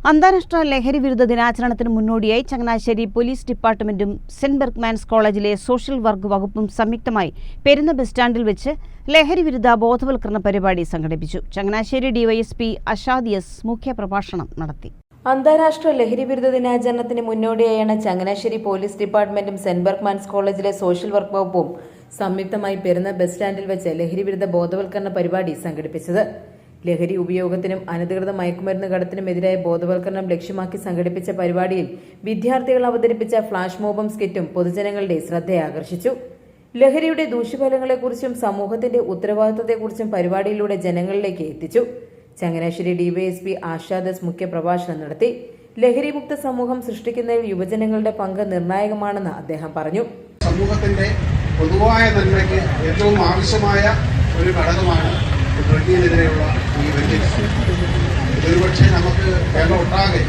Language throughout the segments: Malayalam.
അന്താരാഷ്ട്ര ലഹരി വിരുദ്ധ ദിനാചരണത്തിന് മുന്നോടിയായി ചങ്ങനാശ്ശേരി പോലീസ് ഡിപ്പാർട്ട്മെന്റും സെന്റ് ബെർഗ്മാൻസ് കോളേജിലെ സോഷ്യൽ വർക്ക് വകുപ്പും സംയുക്തമായി പെരുന്ന ബസ് സ്റ്റാൻഡിൽ വെച്ച് ലഹരി വിരുദ്ധ ബോധവൽക്കരണ പരിപാടി സംഘടിപ്പിച്ചു. ചങ്ങനാശ്ശേരി ഡിവൈഎസ്പി അഷാദ് എസ് മുഖ്യപ്രഭാഷണം നടത്തി. അന്താരാഷ്ട്ര ലഹരി വിരുദ്ധ ദിനാചരണത്തിന് മുന്നോടിയായാണ് ചങ്ങനാശ്ശേരി പോലീസ് ഡിപ്പാർട്ട്മെന്റും സെന്റ് ബെർഗ്മാൻസ് കോളേജിലെ സോഷ്യൽ വർക്ക് വകുപ്പും സംയുക്തമായി പെരുന്ന ബസ് സ്റ്റാൻഡിൽ വെച്ച് ലഹരി വിരുദ്ധ ബോധവൽക്കരണ പരിപാടി സംഘടിപ്പിച്ചത്. ലഹരി ഉപയോഗത്തിനും അനധികൃത മയക്കുമരുന്ന് കടത്തിനുമെതിരായ ബോധവൽക്കരണം ലക്ഷ്യമാക്കി സംഘടിപ്പിച്ച പരിപാടിയിൽ വിദ്യാർത്ഥികൾ അവതരിപ്പിച്ച ഫ്ലാഷ് മോബും സ്കിറ്റും പൊതുജനങ്ങളുടെ ശ്രദ്ധയാകർഷിച്ചു. ലഹരിയുടെ ദൂഷ്യഫലങ്ങളെക്കുറിച്ചും സമൂഹത്തിന്റെ ഉത്തരവാദിത്തത്തെക്കുറിച്ചും പരിപാടിയിലൂടെ ജനങ്ങളിലേക്ക് എത്തിച്ചു. ചങ്ങനാശ്ശേരി ഡിവൈഎസ്പി ആഷാദ് എസ് മുഖ്യപ്രഭാഷണം നടത്തി. ലഹരിമുക്ത സമൂഹം സൃഷ്ടിക്കുന്നതിൽ യുവജനങ്ങളുടെ പങ്ക് നിർണായകമാണെന്ന് അദ്ദേഹം പറഞ്ഞു. സമൂഹത്തിന്റെ പൊതുവായ നന്മയ്ക്ക് ഏറ്റവും ആവശ്യമായ ഒരു ഘടകമാണ് ഡ്രഗിനെതിരെയുള്ള ഈ വെല്ലുവിളി. ഒരുപക്ഷെ നമുക്ക് കേരളം ഒട്ടാകെ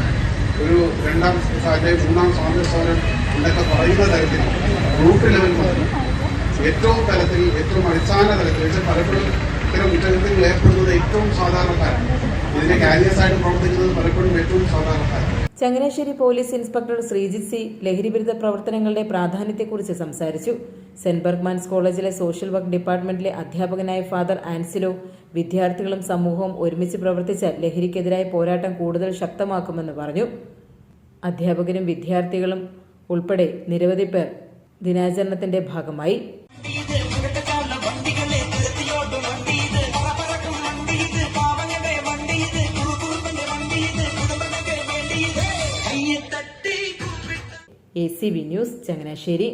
ഒരു രണ്ടാം മൂന്നാം സ്വാതന്ത്ര്യ സമരം എന്നൊക്കെ പറയുന്ന തരത്തിൽ റൂട്ട് ലെവൽ മുതൽ ഏറ്റവും തലത്തിൽ ഏറ്റവും അടിസ്ഥാന തലത്തിൽ പലപ്പോഴും ഇത്തരം കുറ്റകൃത്യങ്ങൾ ഏർപ്പെടുന്നത് ഏറ്റവും സാധാരണക്കാരാണ്. ഇതിന്റെ കാരിയേഴ്സായിട്ട് പ്രവർത്തിക്കുന്നത് പലപ്പോഴും ഏറ്റവും സാധാരണക്കാരാണ്. Changanassery police inspector Sreejith C ലഹരിവിരുദ്ധ പ്രവർത്തനങ്ങളുടെ പ്രാധാന്യത്തെക്കുറിച്ച് സംസാരിച്ചു. സെന്റ് ബെർഗ്മാൻസ് കോളേജിലെ സോഷ്യൽ വർക്ക് ഡിപ്പാർട്ട്മെന്റിലെ അധ്യാപകനായ ഫാദർ ആൻസിലോ വിദ്യാർത്ഥികളും സമൂഹവും ഒരുമിച്ച് പ്രവർത്തിച്ചാൽ ലഹരിക്കെതിരായ പോരാട്ടം കൂടുതൽ ശക്തമാക്കുമെന്ന് പറഞ്ഞു. അധ്യാപകരും വിദ്യാർത്ഥികളും ഉൾപ്പെടെ നിരവധി പേർ ദിനാചരണത്തിന്റെ ഭാഗമായി. ACV news Changanassery.